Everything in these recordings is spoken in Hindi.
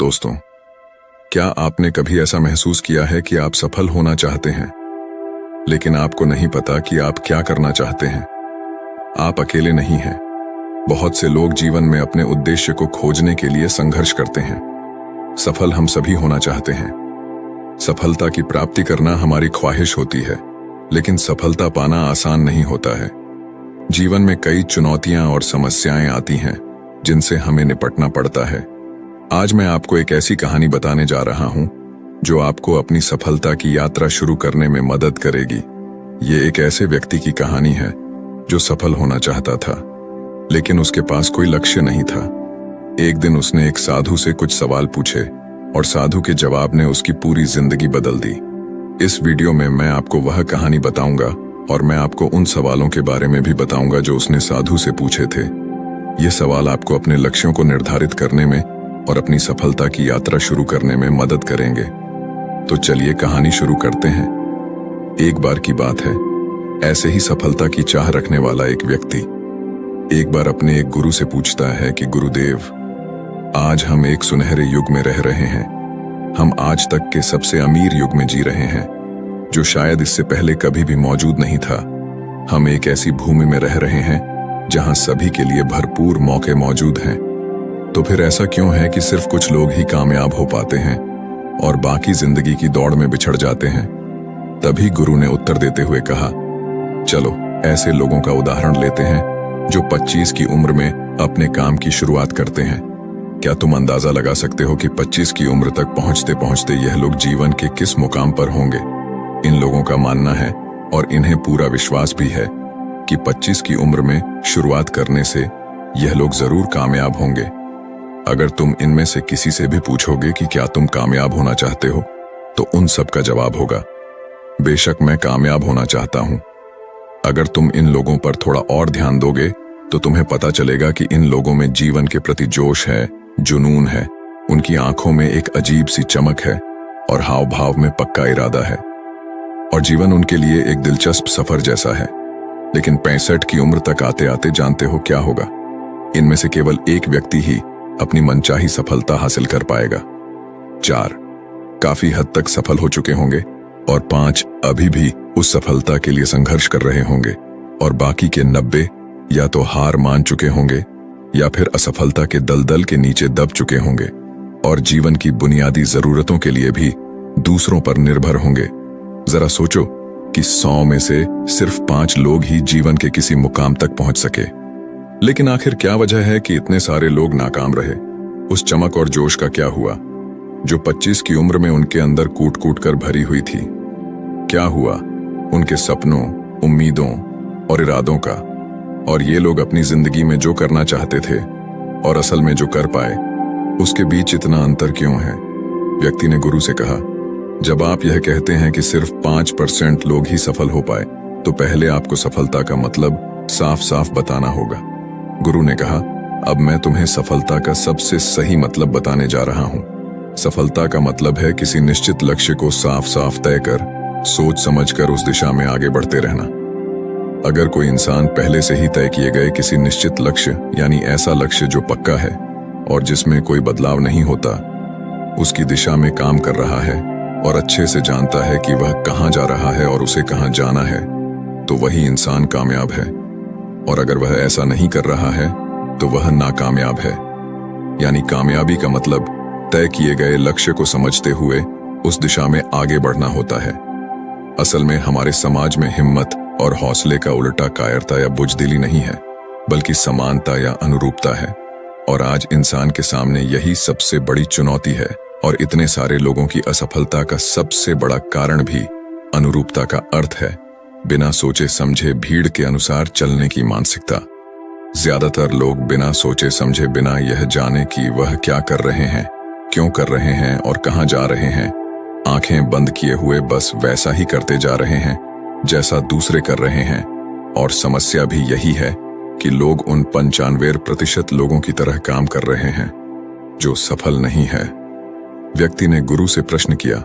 दोस्तों, क्या आपने कभी ऐसा महसूस किया है कि आप सफल होना चाहते हैं, लेकिन आपको नहीं पता कि आप क्या करना चाहते हैं? आप अकेले नहीं हैं। बहुत से लोग जीवन में अपने उद्देश्य को खोजने के लिए संघर्ष करते हैं। सफल हम सभी होना चाहते हैं। सफलता की प्राप्ति करना हमारी ख्वाहिश होती है, लेकिन सफलता पाना आसान नहीं होता है। जीवन में कई चुनौतियां और समस्याएं आती हैं, जिनसे हमें निपटना पड़ता है। आज मैं आपको एक ऐसी कहानी बताने जा रहा हूं जो आपको अपनी सफलता की यात्रा शुरू करने में मदद करेगी। ये एक ऐसे व्यक्ति की कहानी है जो सफल होना चाहता था, लेकिन उसके पास कोई लक्ष्य नहीं था। एक दिन उसने एक साधु से कुछ सवाल पूछे और साधु के जवाब ने उसकी पूरी जिंदगी बदल दी। इस वीडियो में मैं आपको वह कहानी बताऊंगा और मैं आपको उन सवालों के बारे में भी बताऊंगा जो उसने साधु से पूछे थे। ये सवाल आपको अपने लक्ष्यों को निर्धारित करने में और अपनी सफलता की यात्रा शुरू करने में मदद करेंगे। तो चलिए कहानी शुरू करते हैं। एक बार की बात है, ऐसे ही सफलता की चाह रखने वाला एक व्यक्ति एक बार अपने एक गुरु से पूछता है कि गुरुदेव, आज हम एक सुनहरे युग में रह रहे हैं। हम आज तक के सबसे अमीर युग में जी रहे हैं, जो शायद इससे पहले कभी भी मौजूद नहीं था। हम एक ऐसी भूमि में रह रहे हैं जहां सभी के लिए भरपूर मौके मौजूद हैं। तो फिर ऐसा क्यों है कि सिर्फ कुछ लोग ही कामयाब हो पाते हैं और बाकी जिंदगी की दौड़ में बिछड़ जाते हैं? तभी गुरु ने उत्तर देते हुए कहा, चलो ऐसे लोगों का उदाहरण लेते हैं जो 25 की उम्र में अपने काम की शुरुआत करते हैं। क्या तुम अंदाजा लगा सकते हो कि 25 की उम्र तक पहुंचते पहुंचते यह लोग जीवन के किस मुकाम पर होंगे? इन लोगों का मानना है, और इन्हें पूरा विश्वास भी है, कि 25 की उम्र में शुरुआत करने से यह लोग जरूर कामयाब होंगे। अगर तुम इनमें से किसी से भी पूछोगे कि क्या तुम कामयाब होना चाहते हो, तो उन सब का जवाब होगा, बेशक मैं कामयाब होना चाहता हूं। अगर तुम इन लोगों पर थोड़ा और ध्यान दोगे तो तुम्हें पता चलेगा कि इन लोगों में जीवन के प्रति जोश है, जुनून है, उनकी आंखों में एक अजीब सी चमक है और हाव भाव में पक्का इरादा है, और जीवन उनके लिए एक दिलचस्प सफर जैसा है। लेकिन 65 की उम्र तक आते आते जानते हो क्या होगा? इनमें से केवल एक व्यक्ति ही अपनी मनचाही सफलता हासिल कर पाएगा। 4 काफी हद तक सफल हो चुके होंगे और 5 अभी भी उस सफलता के लिए संघर्ष कर रहे होंगे, और बाकी के 90 या तो हार मान चुके होंगे या फिर असफलता के दलदल के नीचे दब चुके होंगे और जीवन की बुनियादी जरूरतों के लिए भी दूसरों पर निर्भर होंगे। जरा सोचो कि 100 में से सिर्फ 5 लोग ही जीवन के किसी मुकाम तक पहुंच सके। लेकिन आखिर क्या वजह है कि इतने सारे लोग नाकाम रहे? उस चमक और जोश का क्या हुआ जो 25 की उम्र में उनके अंदर कूट कूट कर भरी हुई थी? क्या हुआ उनके सपनों, उम्मीदों और इरादों का? और ये लोग अपनी जिंदगी में जो करना चाहते थे और असल में जो कर पाए, उसके बीच इतना अंतर क्यों है? व्यक्ति ने गुरु से कहा, जब आप यह कहते हैं कि सिर्फ 5% लोग ही सफल हो पाए, तो पहले आपको सफलता का मतलब साफ साफ बताना होगा। गुरु ने कहा, अब मैं तुम्हें सफलता का सबसे सही मतलब बताने जा रहा हूं। सफलता का मतलब है किसी निश्चित लक्ष्य को साफ साफ तय कर, सोच समझकर उस दिशा में आगे बढ़ते रहना। अगर कोई इंसान पहले से ही तय किए गए किसी निश्चित लक्ष्य, यानी ऐसा लक्ष्य जो पक्का है और जिसमें कोई बदलाव नहीं होता, उसकी दिशा में काम कर रहा है और अच्छे से जानता है कि वह कहां जा रहा है और उसे कहां जाना है, तो वही इंसान कामयाब है। और अगर वह ऐसा नहीं कर रहा है तो वह नाकामयाब है। यानी कामयाबी का मतलब तय किए गए लक्ष्य को समझते हुए उस दिशा में आगे बढ़ना होता है। असल में हमारे समाज में हिम्मत और हौसले का उल्टा कायरता या बुजदिली नहीं है, बल्कि समानता या अनुरूपता है। और आज इंसान के सामने यही सबसे बड़ी चुनौती है, और इतने सारे लोगों की असफलता का सबसे बड़ा कारण भी अनुरूपता का अर्थ है, बिना सोचे समझे भीड़ के अनुसार चलने की मानसिकता। ज्यादातर लोग बिना सोचे समझे, बिना यह जाने कि वह क्या कर रहे हैं, क्यों कर रहे हैं और कहां जा रहे हैं, आंखें बंद किए हुए बस वैसा ही करते जा रहे हैं जैसा दूसरे कर रहे हैं। और समस्या भी यही है कि लोग उन 95% लोगों की तरह काम कर रहे हैं जो सफल नहीं है। व्यक्ति ने गुरु से प्रश्न किया,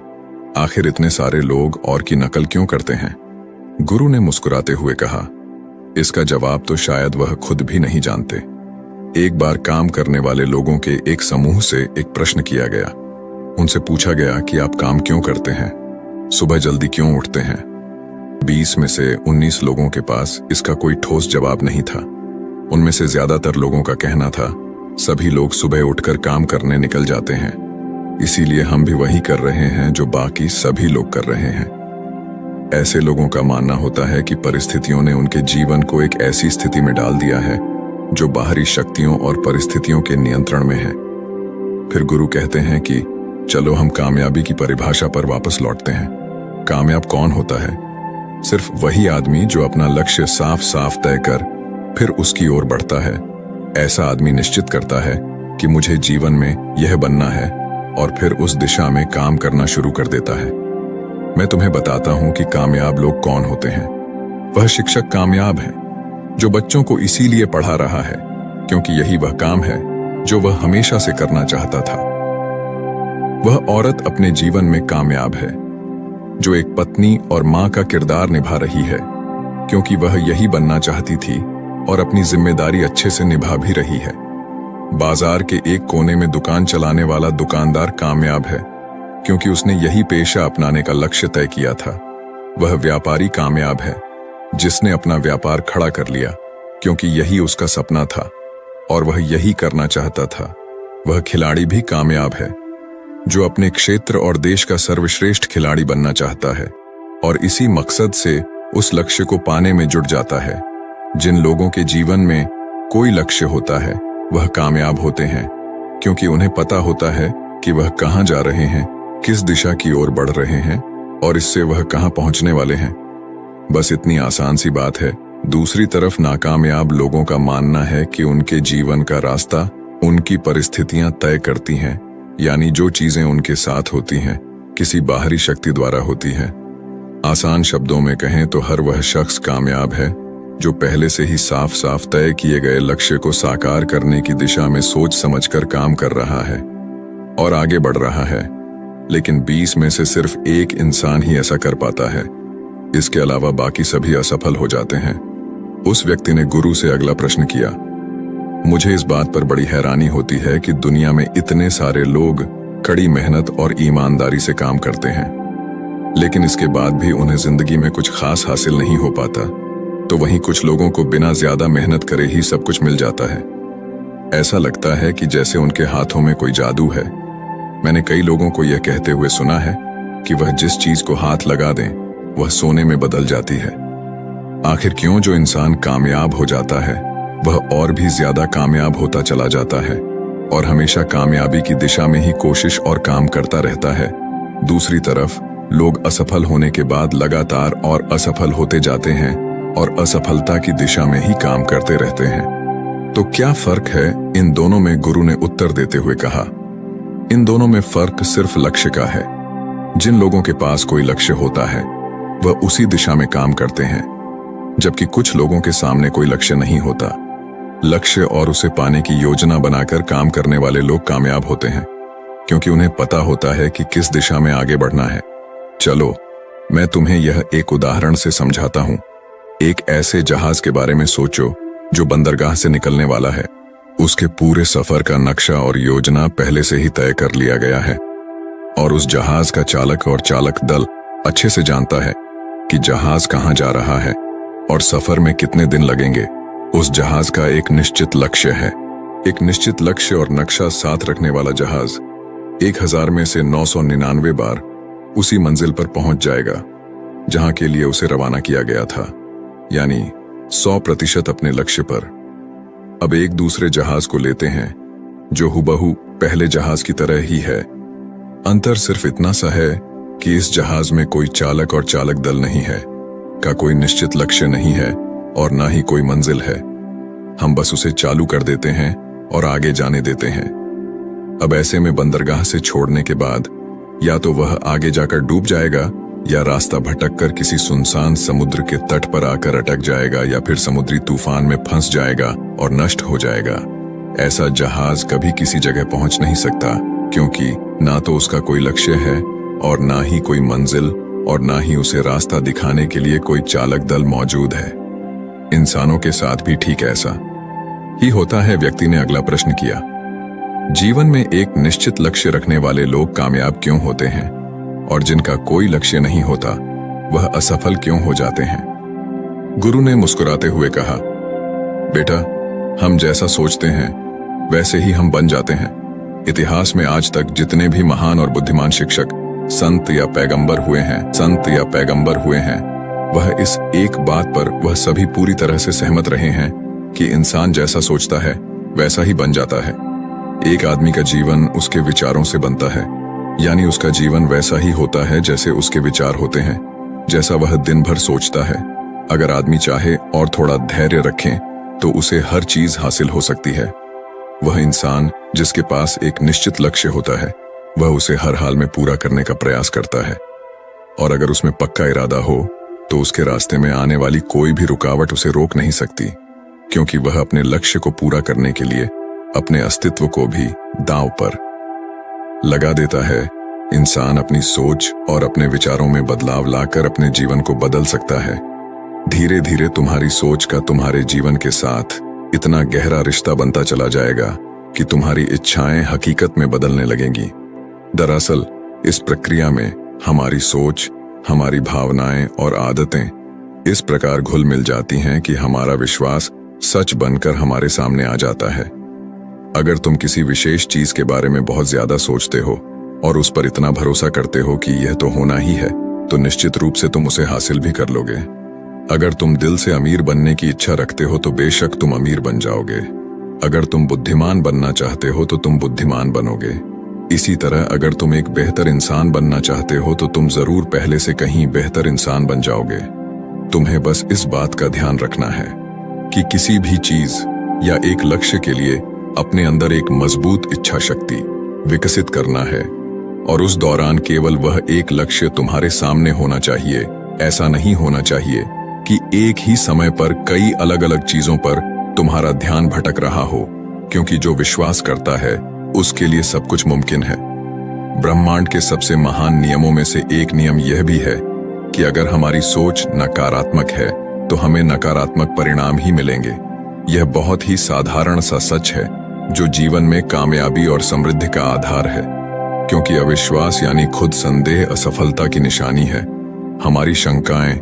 आखिर इतने सारे लोग और की नकल क्यों करते हैं? गुरु ने मुस्कुराते हुए कहा, इसका जवाब तो शायद वह खुद भी नहीं जानते। एक बार काम करने वाले लोगों के एक समूह से एक प्रश्न किया गया। उनसे पूछा गया कि आप काम क्यों करते हैं, सुबह जल्दी क्यों उठते हैं। 20 में से 19 लोगों के पास इसका कोई ठोस जवाब नहीं था। उनमें से ज्यादातर लोगों का कहना था, सभी लोग सुबह उठकर काम करने निकल जाते हैं, इसीलिए हम भी वही कर रहे हैं जो बाकी सभी लोग कर रहे हैं। ऐसे लोगों का मानना होता है कि परिस्थितियों ने उनके जीवन को एक ऐसी स्थिति में डाल दिया है जो बाहरी शक्तियों और परिस्थितियों के नियंत्रण में है। फिर गुरु कहते हैं कि चलो हम कामयाबी की परिभाषा पर वापस लौटते हैं। कामयाब कौन होता है? सिर्फ वही आदमी जो अपना लक्ष्य साफ साफ तय कर फिर उसकी ओर बढ़ता है। ऐसा आदमी निश्चित करता है कि मुझे जीवन में यह बनना है और फिर उस दिशा में काम करना शुरू कर देता है। मैं तुम्हें बताता हूं कि कामयाब लोग कौन होते हैं। वह शिक्षक कामयाब है जो बच्चों को इसीलिए पढ़ा रहा है क्योंकि यही वह काम है जो वह हमेशा से करना चाहता था। वह औरत अपने जीवन में कामयाब है जो एक पत्नी और मां का किरदार निभा रही है क्योंकि वह यही बनना चाहती थी और अपनी जिम्मेदारी अच्छे से निभा भी रही है। बाजार के एक कोने में दुकान चलाने वाला दुकानदार कामयाब है क्योंकि उसने यही पेशा अपनाने का लक्ष्य तय किया था। वह व्यापारी कामयाब है जिसने अपना व्यापार खड़ा कर लिया क्योंकि यही उसका सपना था और वह यही करना चाहता था। वह खिलाड़ी भी कामयाब है जो अपने क्षेत्र और देश का सर्वश्रेष्ठ खिलाड़ी बनना चाहता है और इसी मकसद से उस लक्ष्य को पाने में जुट जाता है। जिन लोगों के जीवन में कोई लक्ष्य होता है वह कामयाब होते हैं क्योंकि उन्हें पता होता है कि वह कहां जा रहे हैं, किस दिशा की ओर बढ़ रहे हैं और इससे वह कहां पहुंचने वाले हैं। बस इतनी आसान सी बात है। दूसरी तरफ नाकामयाब लोगों का मानना है कि उनके जीवन का रास्ता उनकी परिस्थितियां तय करती हैं, यानी जो चीजें उनके साथ होती हैं किसी बाहरी शक्ति द्वारा होती हैं। आसान शब्दों में कहें तो हर वह शख्स कामयाब है जो पहले से ही साफ साफ तय किए गए लक्ष्य को साकार करने की दिशा में सोच समझकर काम कर रहा है और आगे बढ़ रहा है। लेकिन 20 में से सिर्फ एक इंसान ही ऐसा कर पाता है, इसके अलावा बाकी सभी असफल हो जाते हैं। उस व्यक्ति ने गुरु से अगला प्रश्न किया, मुझे इस बात पर बड़ी हैरानी होती है कि दुनिया में इतने सारे लोग कड़ी मेहनत और ईमानदारी से काम करते हैं लेकिन इसके बाद भी उन्हें जिंदगी में कुछ खास हासिल नहीं हो पाता, तो वहीं कुछ लोगों को बिना ज्यादा मेहनत करे ही सब कुछ मिल जाता है। ऐसा लगता है कि जैसे उनके हाथों में कोई जादू है। मैंने कई लोगों को यह कहते हुए सुना है कि वह जिस चीज को हाथ लगा दें वह सोने में बदल जाती है। आखिर क्यों जो इंसान कामयाब हो जाता है वह और भी ज्यादा कामयाब होता चला जाता है और हमेशा कामयाबी की दिशा में ही कोशिश और काम करता रहता है। दूसरी तरफ लोग असफल होने के बाद लगातार और असफल होते जाते हैं और असफलता की दिशा में ही काम करते रहते हैं। तो क्या फर्क है इन दोनों में? गुरु ने उत्तर देते हुए कहा, इन दोनों में फर्क सिर्फ लक्ष्य का है। जिन लोगों के पास कोई लक्ष्य होता है वह उसी दिशा में काम करते हैं, जबकि कुछ लोगों के सामने कोई लक्ष्य नहीं होता। लक्ष्य और उसे पाने की योजना बनाकर काम करने वाले लोग कामयाब होते हैं क्योंकि उन्हें पता होता है कि किस दिशा में आगे बढ़ना है। चलो मैं तुम्हें यह एक उदाहरण से समझाता हूं। एक ऐसे जहाज के बारे में सोचो जो बंदरगाह से निकलने वाला है। उसके पूरे सफर का नक्शा और योजना पहले से ही तय कर लिया गया है और उस जहाज का चालक और चालक दल अच्छे से जानता है कि जहाज कहां जा रहा है और सफर में कितने दिन लगेंगे। उस जहाज का एक निश्चित लक्ष्य है। एक निश्चित लक्ष्य और नक्शा साथ रखने वाला जहाज 1000 में से 999 बार उसी मंजिल पर पहुंच जाएगा जहां के लिए उसे रवाना किया गया था, यानी 100% अपने लक्ष्य पर। अब एक दूसरे जहाज को लेते हैं जो हुबहू पहले जहाज की तरह ही है। अंतर सिर्फ इतना सा है कि इस जहाज में कोई चालक और चालक दल नहीं है, का कोई निश्चित लक्ष्य नहीं है और ना ही कोई मंजिल है। हम बस उसे चालू कर देते हैं और आगे जाने देते हैं। अब ऐसे में बंदरगाह से छोड़ने के बाद या तो वह आगे जाकर डूब जाएगा या रास्ता भटककर किसी सुनसान समुद्र के तट पर आकर अटक जाएगा या फिर समुद्री तूफान में फंस जाएगा और नष्ट हो जाएगा। ऐसा जहाज कभी किसी जगह पहुंच नहीं सकता क्योंकि ना तो उसका कोई लक्ष्य है और ना ही कोई मंजिल और ना ही उसे रास्ता दिखाने के लिए कोई चालक दल मौजूद है। इंसानों के साथ भी ठीक ऐसा। ही होता है। व्यक्ति ने अगला प्रश्न किया, जीवन में एक निश्चित लक्ष्य रखने वाले लोग कामयाब क्यों होते हैं और जिनका कोई लक्ष्य नहीं होता वह असफल क्यों हो जाते हैं? गुरु ने मुस्कुराते हुए कहा, बेटा, हम जैसा सोचते हैं वैसे ही हम बन जाते हैं। इतिहास में आज तक जितने भी महान और बुद्धिमान शिक्षक, संत या पैगंबर हुए हैं, वह इस एक बात पर वह सभी पूरी तरह से सहमत रहे हैं कि इंसान जैसा सोचता है वैसा ही बन जाता है। एक आदमी का जीवन उसके विचारों से बनता है, यानी उसका जीवन वैसा ही होता है जैसे उसके विचार होते हैं, जैसा वह दिन भर सोचता है। अगर आदमी चाहे और थोड़ा धैर्य रखें तो उसे हर चीज हासिल हो सकती है। वह इंसान जिसके पास एक निश्चित लक्ष्य होता है वह उसे हर हाल में पूरा करने का प्रयास करता है, और अगर उसमें पक्का इरादा हो तो उसके रास्ते में आने वाली कोई भी रुकावट उसे रोक नहीं सकती, क्योंकि वह अपने लक्ष्य को पूरा करने के लिए अपने अस्तित्व को भी दांव पर लगा देता है। इंसान अपनी सोच और अपने विचारों में बदलाव लाकर अपने जीवन को बदल सकता है। धीरे धीरे तुम्हारी सोच का तुम्हारे जीवन के साथ इतना गहरा रिश्ता बनता चला जाएगा कि तुम्हारी इच्छाएं हकीकत में बदलने लगेंगी। दरअसल इस प्रक्रिया में हमारी सोच, हमारी भावनाएं और आदतें इस प्रकार घुल मिल जाती हैं कि हमारा विश्वास सच बनकर हमारे सामने आ जाता है। अगर तुम किसी विशेष चीज के बारे में बहुत ज्यादा सोचते हो और उस पर इतना भरोसा करते हो कि यह तो होना ही है, तो निश्चित रूप से तुम उसे हासिल भी कर लोगे। अगर तुम दिल से अमीर बनने की इच्छा रखते हो तो बेशक तुम अमीर बन जाओगे। अगर तुम बुद्धिमान बनना चाहते हो तो तुम बुद्धिमान बनोगे। इसी तरह अगर तुम एक बेहतर इंसान बनना चाहते हो तो तुम जरूर पहले से कहीं बेहतर इंसान बन जाओगे। तुम्हें बस इस बात का ध्यान रखना है कि किसी भी चीज या एक लक्ष्य के लिए अपने अंदर एक मजबूत इच्छा शक्ति विकसित करना है, और उस दौरान केवल वह एक लक्ष्य तुम्हारे सामने होना चाहिए। ऐसा नहीं होना चाहिए कि एक ही समय पर कई अलग अलग चीजों पर तुम्हारा ध्यान भटक रहा हो, क्योंकि जो विश्वास करता है उसके लिए सब कुछ मुमकिन है। ब्रह्मांड के सबसे महान नियमों में से एक नियम यह भी है कि अगर हमारी सोच नकारात्मक है तो हमें नकारात्मक परिणाम ही मिलेंगे। यह बहुत ही साधारण सा सच है जो जीवन में कामयाबी और समृद्धि का आधार है, क्योंकि अविश्वास यानी खुद संदेह असफलता की निशानी है। हमारी शंकाएं,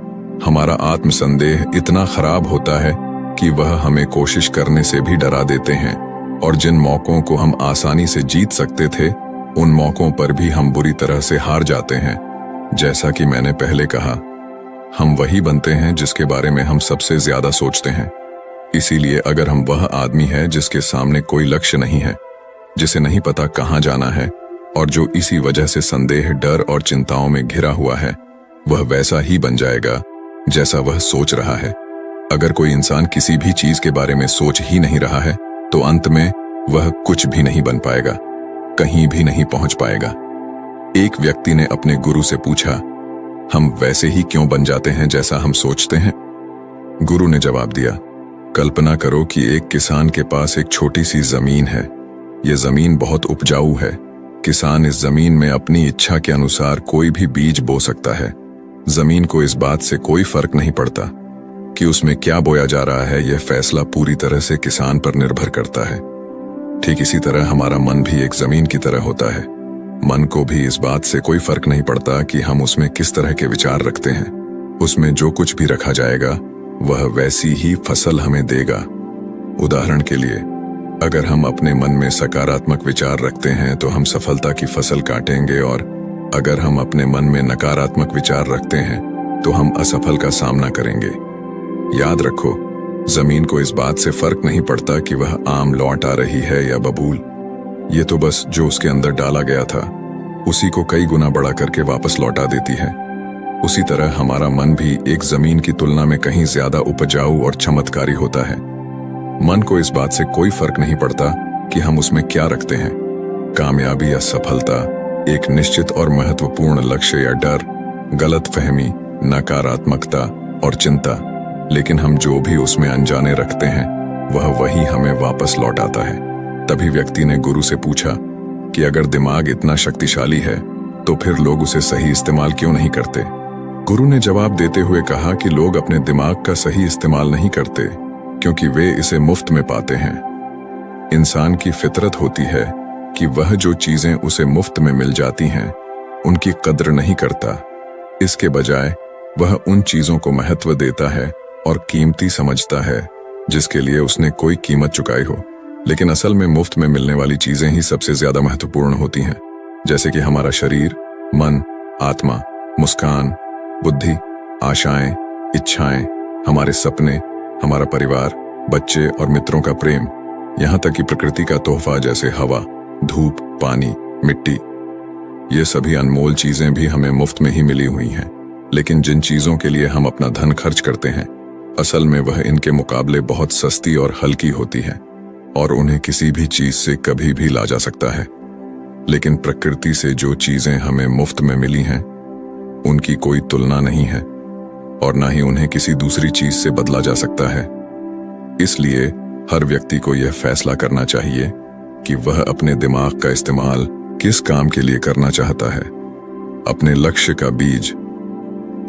हमारा आत्मसंदेह इतना खराब होता है कि वह हमें कोशिश करने से भी डरा देते हैं, और जिन मौकों को हम आसानी से जीत सकते थे उन मौकों पर भी हम बुरी तरह से हार जाते हैं। जैसा कि मैंने पहले कहा, हम वही बनते हैं जिसके बारे में हम सबसे ज्यादा सोचते हैं। इसीलिए अगर हम वह आदमी है जिसके सामने कोई लक्ष्य नहीं है, जिसे नहीं पता कहाँ जाना है और जो इसी वजह से संदेह, डर और चिंताओं में घिरा हुआ है, वह वैसा ही बन जाएगा जैसा वह सोच रहा है। अगर कोई इंसान किसी भी चीज के बारे में सोच ही नहीं रहा है तो अंत में वह कुछ भी नहीं बन पाएगा, कहीं भी नहीं पहुंच पाएगा। एक व्यक्ति ने अपने गुरु से पूछा, हम वैसे ही क्यों बन जाते हैं जैसा हम सोचते हैं? गुरु ने जवाब दिया, कल्पना करो कि एक किसान के पास एक छोटी सी जमीन है। यह जमीन बहुत उपजाऊ है। किसान इस जमीन में अपनी इच्छा के अनुसार कोई भी बीज बो सकता है। जमीन को इस बात से कोई फर्क नहीं पड़ता कि उसमें क्या बोया जा रहा है। यह फैसला पूरी तरह से किसान पर निर्भर करता है। ठीक इसी तरह हमारा मन भी एक जमीन की तरह होता है। मन को भी इस बात से कोई फर्क नहीं पड़ता कि हम उसमें किस तरह के विचार रखते हैं। उसमें जो कुछ भी रखा जाएगा वह वैसी ही फसल हमें देगा। उदाहरण के लिए, अगर हम अपने मन में सकारात्मक विचार रखते हैं तो हम सफलता की फसल काटेंगे, और अगर हम अपने मन में नकारात्मक विचार रखते हैं तो हम असफल का सामना करेंगे। याद रखो, जमीन को इस बात से फर्क नहीं पड़ता कि वह आम लौट आ रही है या बबूल। ये तो बस जो उसके अंदर डाला गया था उसी को कई गुना बड़ा करके वापस लौटा देती है। उसी तरह हमारा मन भी एक जमीन की तुलना में कहीं ज्यादा उपजाऊ और चमत्कारी होता है। मन को इस बात से कोई फर्क नहीं पड़ता कि हम उसमें क्या रखते हैं, कामयाबी या सफलता, एक निश्चित और महत्वपूर्ण लक्ष्य या डर, गलतफहमी, नकारात्मकता और चिंता। लेकिन हम जो भी उसमें अनजाने रखते हैं वह वही हमें वापस लौटाता है। तभी व्यक्ति ने गुरु से पूछा कि अगर दिमाग इतना शक्तिशाली है तो फिर लोग उसे सही इस्तेमाल क्यों नहीं करते? गुरु ने जवाब देते हुए कहा कि लोग अपने दिमाग का सही इस्तेमाल नहीं करते क्योंकि वे इसे मुफ्त में पाते हैं। इंसान की फितरत होती है कि वह जो चीजें उसे मुफ्त में मिल जाती हैं उनकी कद्र नहीं करता। इसके बजाय वह उन चीजों को महत्व देता है और कीमती समझता है जिसके लिए उसने कोई कीमत चुकाई हो। लेकिन असल में मुफ्त में मिलने वाली चीजें ही सबसे ज्यादा महत्वपूर्ण होती हैं, जैसे कि हमारा शरीर, मन, आत्मा, मुस्कान, बुद्धि, आशाएं, इच्छाएं, हमारे सपने, हमारा परिवार, बच्चे और मित्रों का प्रेम, यहाँ तक कि प्रकृति का तोहफा जैसे हवा, धूप, पानी, मिट्टी। ये सभी अनमोल चीजें भी हमें मुफ्त में ही मिली हुई हैं। लेकिन जिन चीजों के लिए हम अपना धन खर्च करते हैं, असल में वह इनके मुकाबले बहुत सस्ती और हल्की होती है और उन्हें किसी भी चीज से कभी भी ला जा सकता है। लेकिन प्रकृति से जो चीजें हमें मुफ्त में मिली हैं, उनकी कोई तुलना नहीं है और ना ही उन्हें किसी दूसरी चीज से बदला जा सकता है। इसलिए हर व्यक्ति को यह फैसला करना चाहिए कि वह अपने दिमाग का इस्तेमाल किस काम के लिए करना चाहता है। अपने लक्ष्य का बीज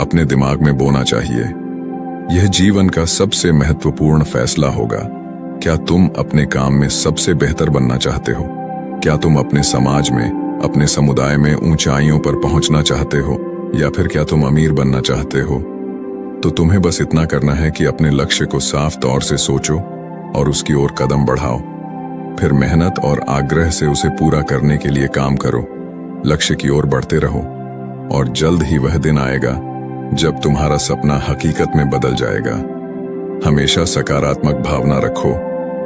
अपने दिमाग में बोना चाहिए। यह जीवन का सबसे महत्वपूर्ण फैसला होगा। क्या तुम अपने काम में सबसे बेहतर बनना चाहते हो? क्या तुम अपने समाज में, अपने समुदाय में ऊंचाइयों पर पहुंचना चाहते हो, या फिर क्या तुम अमीर बनना चाहते हो? तो तुम्हें बस इतना करना है कि अपने लक्ष्य को साफ तौर से सोचो और उसकी ओर कदम बढ़ाओ। फिर मेहनत और आग्रह से उसे पूरा करने के लिए काम करो। लक्ष्य की ओर बढ़ते रहो और जल्द ही वह दिन आएगा जब तुम्हारा सपना हकीकत में बदल जाएगा। हमेशा सकारात्मक भावना रखो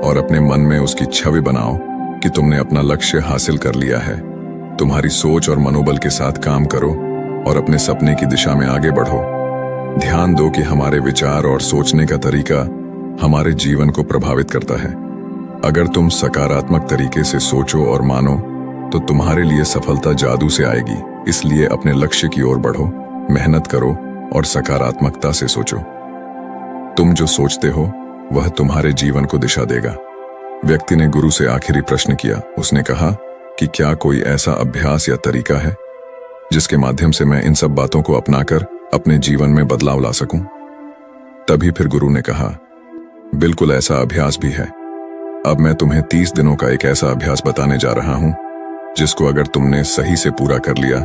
और अपने मन में उसकी छवि बनाओ कि तुमने अपना लक्ष्य हासिल कर लिया है। तुम्हारी सोच और मनोबल के साथ काम करो और अपने सपने की दिशा में आगे बढ़ो। ध्यान दो कि हमारे विचार और सोचने का तरीका हमारे जीवन को प्रभावित करता है। अगर तुम सकारात्मक तरीके से सोचो और मानो तो तुम्हारे लिए सफलता जादू से आएगी। इसलिए अपने लक्ष्य की ओर बढ़ो, मेहनत करो और सकारात्मकता से सोचो। तुम जो सोचते हो वह तुम्हारे जीवन को दिशा देगा। व्यक्ति ने गुरु से आखिरी प्रश्न किया। उसने कहा कि क्या कोई ऐसा अभ्यास या तरीका है जिसके माध्यम से मैं इन सब बातों को अपनाकर अपने जीवन में बदलाव ला सकूं? तभी फिर गुरु ने कहा, बिल्कुल ऐसा अभ्यास भी है। अब मैं तुम्हें 30 दिनों का एक ऐसा अभ्यास बताने जा रहा हूं जिसको अगर तुमने सही से पूरा कर लिया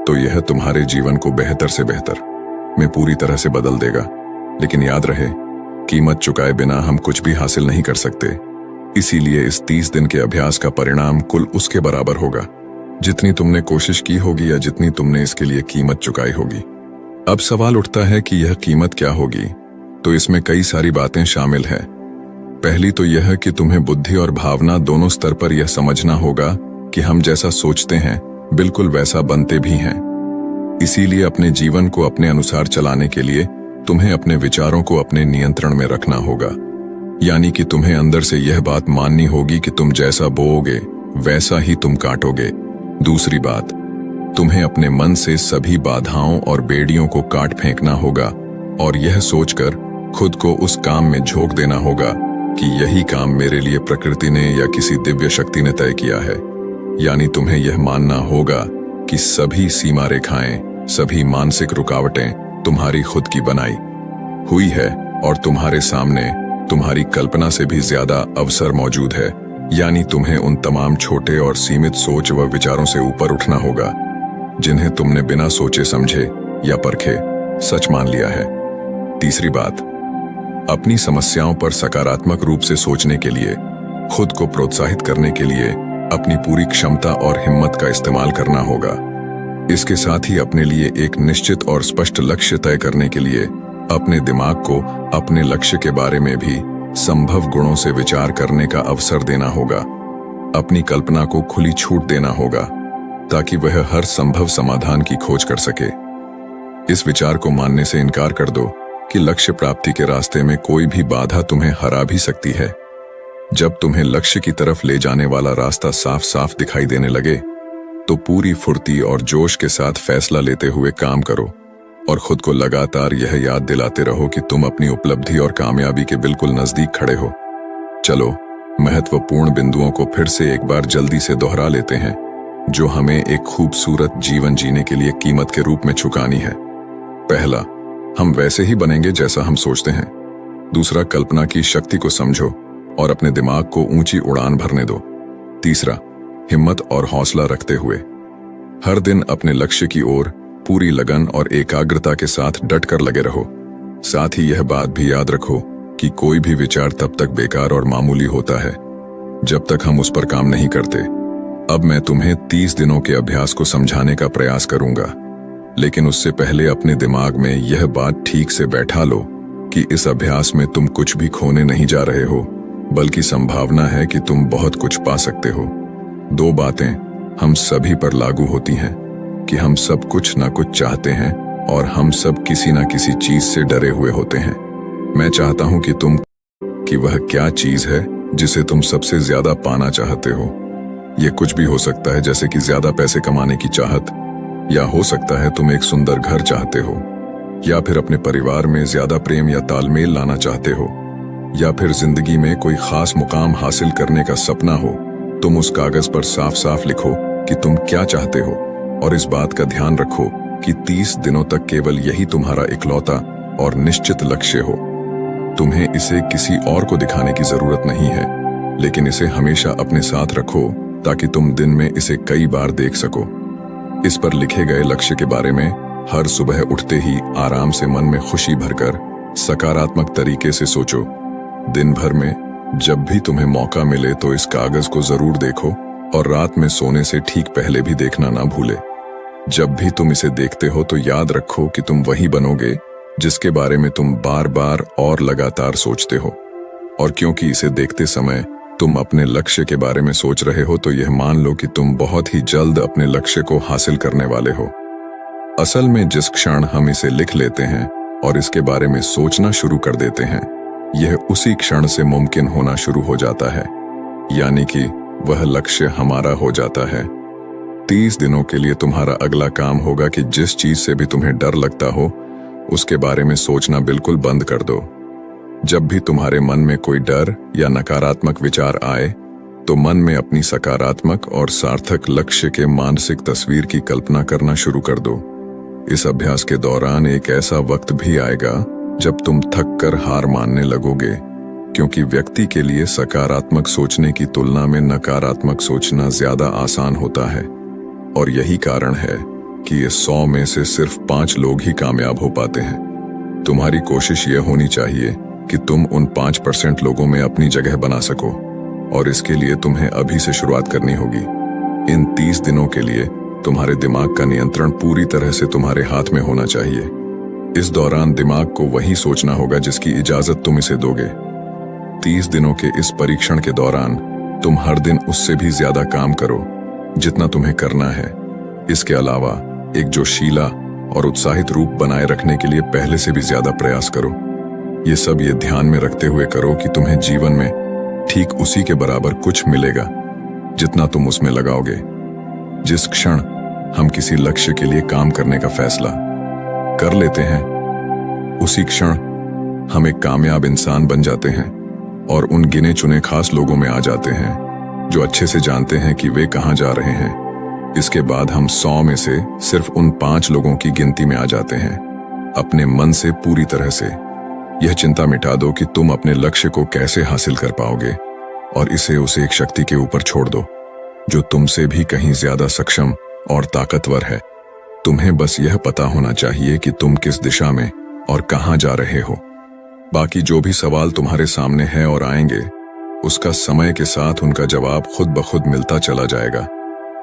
तो यह तुम्हारे जीवन को बेहतर से बेहतर में पूरी तरह से बदल देगा। लेकिन याद रहे, कीमत चुकाए बिना हम कुछ भी हासिल नहीं कर सकते। इसीलिए इस 30 दिन के अभ्यास का परिणाम कुल उसके बराबर होगा जितनी तुमने कोशिश की होगी या जितनी तुमने इसके लिए कीमत चुकाई होगी। अब सवाल उठता है कि यह कीमत क्या होगी? तो इसमें कई सारी बातें शामिल हैं। पहली तो यह कि तुम्हें बुद्धि और भावना दोनों स्तर पर यह समझना होगा कि हम जैसा सोचते हैं बिल्कुल वैसा बनते भी हैं। इसीलिए अपने जीवन को अपने अनुसार चलाने के लिए तुम्हें अपने विचारों को अपने नियंत्रण में रखना होगा। यानी कि तुम्हें अंदर से यह बात माननी होगी कि तुम जैसा बोओगे वैसा ही तुम काटोगे। दूसरी बात, तुम्हें अपने मन से सभी बाधाओं और बेड़ियों को काट फेंकना होगा और यह सोचकर खुद को उस काम में झोंक देना होगा कि यही काम मेरे लिए प्रकृति ने या किसी दिव्य शक्ति ने तय किया है। यानी तुम्हें यह मानना होगा कि सभी सीमा रेखाएं, सभी मानसिक रुकावटें तुम्हारी खुद की बनाई हुई है और तुम्हारे सामने तुम्हारी कल्पना से भी ज्यादा अवसर मौजूद है। यानी तुम्हें उन तमाम छोटे और सीमित सोच व विचारों से ऊपर उठना होगा जिन्हें तुमने बिना सोचे समझे या परखे सच मान लिया है। तीसरी बात, अपनी समस्याओं पर सकारात्मक रूप से सोचने के लिए, खुद को प्रोत्साहित करने के लिए अपनी पूरी क्षमता और हिम्मत का इस्तेमाल करना होगा। इसके साथ ही अपने लिए एक निश्चित और स्पष्ट लक्ष्य तय करने के लिए अपने दिमाग को अपने लक्ष्य के बारे में भी संभव गुणों से विचार करने का अवसर देना होगा। अपनी कल्पना को खुली छूट देना होगा ताकि वह हर संभव समाधान की खोज कर सके। इस विचार को मानने से इनकार कर दो कि लक्ष्य प्राप्ति के रास्ते में कोई भी बाधा तुम्हें हरा भी सकती है। जब तुम्हें लक्ष्य की तरफ ले जाने वाला रास्ता साफ साफ दिखाई देने लगे तो पूरी फुर्ती और जोश के साथ फैसला लेते हुए काम करो और खुद को लगातार यह याद दिलाते रहो कि तुम अपनी उपलब्धि और कामयाबी के बिल्कुल नजदीक खड़े हो। चलो महत्वपूर्ण बिंदुओं को फिर से एक बार जल्दी से दोहरा लेते हैं जो हमें एक खूबसूरत जीवन जीने के लिए कीमत के रूप में चुकानी है। पहला, हम वैसे ही बनेंगे जैसा हम सोचते हैं। दूसरा, कल्पना की शक्ति को समझो और अपने दिमाग को ऊंची उड़ान भरने दो। तीसरा, हिम्मत और हौसला रखते हुए हर दिन अपने लक्ष्य की ओर पूरी लगन और एकाग्रता के साथ डटकर लगे रहो। साथ ही यह बात भी याद रखो कि कोई भी विचार तब तक बेकार और मामूली होता है जब तक हम उस पर काम नहीं करते। अब मैं तुम्हें 30 दिनों के अभ्यास को समझाने का प्रयास करूंगा, लेकिन उससे पहले अपने दिमाग में यह बात ठीक से बैठा लो कि इस अभ्यास में तुम कुछ भी खोने नहीं जा रहे हो, बल्कि संभावना है कि तुम बहुत कुछ पा सकते हो। 2 बातें हम सभी पर लागू होती हैं कि हम सब कुछ ना कुछ चाहते हैं और हम सब किसी ना किसी चीज से डरे हुए होते हैं। मैं चाहता हूं कि वह क्या चीज है जिसे तुम सबसे ज्यादा पाना चाहते हो। यह कुछ भी हो सकता है, जैसे कि ज्यादा पैसे कमाने की चाहत, या हो सकता है तुम एक सुंदर घर चाहते हो, या फिर अपने परिवार में ज्यादा प्रेम या तालमेल लाना चाहते हो, या फिर जिंदगी में कोई खास मुकाम हासिल करने का सपना हो। तुम उस कागज पर साफ साफ लिखो कि तुम क्या चाहते हो और इस बात का ध्यान रखो कि 30 दिनों तक केवल यही तुम्हारा इकलौता और निश्चित लक्ष्य हो। तुम्हें इसे किसी और को दिखाने की जरूरत नहीं है, लेकिन इसे हमेशा अपने साथ रखो ताकि तुम दिन में इसे कई बार देख सको। इस पर लिखे गए लक्ष्य के बारे में हर सुबह उठते ही आराम से मन में खुशी भरकर सकारात्मक तरीके से सोचो। दिन भर में जब भी तुम्हें मौका मिले तो इस कागज को जरूर देखो और रात में सोने से ठीक पहले भी देखना ना भूले। जब भी तुम इसे देखते हो तो याद रखो कि तुम वही बनोगे जिसके बारे में तुम बार बार और लगातार सोचते हो। और क्योंकि इसे देखते समय तुम अपने लक्ष्य के बारे में सोच रहे हो, तो यह मान लो कि तुम बहुत ही जल्द अपने लक्ष्य को हासिल करने वाले हो। असल में जिस क्षण हम इसे लिख लेते हैं और इसके बारे में सोचना शुरू कर देते हैं, यह उसी क्षण से मुमकिन होना शुरू हो जाता है, यानी कि वह लक्ष्य हमारा हो जाता है। 30 दिनों के लिए तुम्हारा अगला काम होगा कि जिस चीज से भी तुम्हें डर लगता हो उसके बारे में सोचना बिल्कुल बंद कर दो। जब भी तुम्हारे मन में कोई डर या नकारात्मक विचार आए, तो मन में अपनी सकारात्मक और सार्थक लक्ष्य के मानसिक तस्वीर की कल्पना करना शुरू कर दो। इस अभ्यास के दौरान एक ऐसा वक्त भी आएगा जब तुम थक कर हार मानने लगोगे, क्योंकि व्यक्ति के लिए सकारात्मक सोचने की तुलना में नकारात्मक सोचना ज्यादा आसान होता है। और यही कारण है कि ये 100 में से सिर्फ 5 लोग ही कामयाब हो पाते हैं। तुम्हारी कोशिश यह होनी चाहिए कि तुम उन 5% लोगों में अपनी जगह बना सको, और इसके लिए तुम्हें अभी से शुरुआत करनी होगी। इन 30 दिनों के लिए तुम्हारे दिमाग का नियंत्रण पूरी तरह से तुम्हारे हाथ में होना चाहिए। इस दौरान दिमाग को वही सोचना होगा जिसकी इजाजत तुम इसे दोगे। 30 दिनों के इस परीक्षण के दौरान तुम हर दिन उससे भी ज्यादा काम करो जितना तुम्हें करना है। इसके अलावा एक जोशीला और उत्साहित रूप बनाए रखने के लिए पहले से भी ज्यादा प्रयास करो। ये सब ये ध्यान में रखते हुए करो कि तुम्हें जीवन में ठीक उसी के बराबर कुछ मिलेगा जितना तुम उसमें लगाओगे। जिस क्षण हम किसी लक्ष्य के लिए काम करने का फैसला कर लेते हैं, उसी क्षण हम एक कामयाब इंसान बन जाते हैं और उन गिने चुने खास लोगों में आ जाते हैं जो अच्छे से जानते हैं कि वे कहां जा रहे हैं। इसके बाद हम 100 में से सिर्फ उन 5 लोगों की गिनती में आ जाते हैं। अपने मन से पूरी तरह से यह चिंता मिटा दो कि तुम अपने लक्ष्य को कैसे हासिल कर पाओगे, और इसे उसे एक शक्ति के ऊपर छोड़ दो जो तुमसे भी कहीं ज्यादा सक्षम और ताकतवर है। तुम्हें बस यह पता होना चाहिए कि तुम किस दिशा में और कहां जा रहे हो। बाकी जो भी सवाल तुम्हारे सामने है और आएंगे, उसका समय के साथ उनका जवाब खुद ब खुद मिलता चला जाएगा।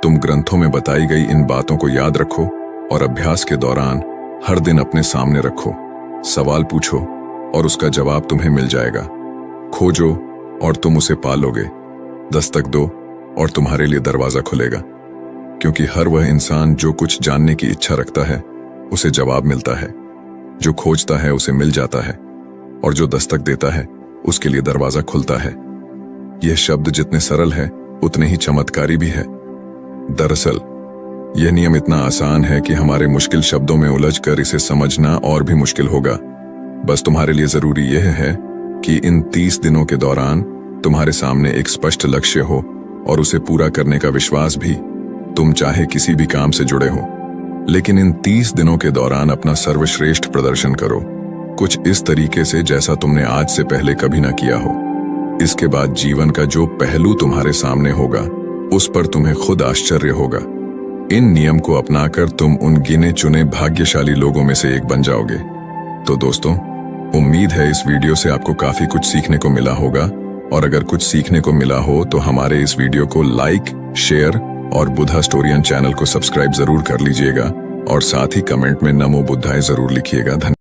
तुम ग्रंथों में बताई गई इन बातों को याद रखो और अभ्यास के दौरान हर दिन अपने सामने रखो। सवाल पूछो और उसका जवाब तुम्हें मिल जाएगा। खोजो और तुम उसे पालोगे। दस्तक दो और तुम्हारे लिए दरवाजा खुलेगा, क्योंकि हर वह इंसान जो कुछ जानने की इच्छा रखता है उसे जवाब मिलता है। जो खोजता है उसे मिल जाता है, और जो दस्तक देता है उसके लिए दरवाजा खुलता है। यह शब्द जितने सरल है उतने ही चमत्कारी भी है। दरअसल यह नियम इतना आसान है कि हमारे मुश्किल शब्दों में उलझकर इसे समझना और भी मुश्किल होगा। बस तुम्हारे लिए जरूरी यह है कि इन 30 दिनों के दौरान तुम्हारे सामने एक स्पष्ट लक्ष्य हो और उसे पूरा करने का विश्वास भी। तुम चाहे किसी भी काम से जुड़े हो, लेकिन इन 30 दिनों के दौरान अपना सर्वश्रेष्ठ प्रदर्शन करो। कुछ इस तरीके से जैसा तुमने आज से पहले कभी ना किया हो। इसके बाद जीवन का जो पहलू तुम्हारे सामने होगा उस पर तुम्हें खुद आश्चर्य होगा। इन नियम को अपनाकर तुम उन गिने चुने भाग्यशाली लोगों में से एक बन जाओगे। तो दोस्तों, उम्मीद है इस वीडियो से आपको काफी कुछ सीखने को मिला होगा, और अगर कुछ सीखने को मिला हो तो हमारे इस वीडियो को लाइक, शेयर और बुद्धा स्टोरियन चैनल को सब्सक्राइब जरूर कर लीजिएगा, और साथ ही कमेंट में नमो बुद्धाय जरूर लिखिएगा। धन्यवाद।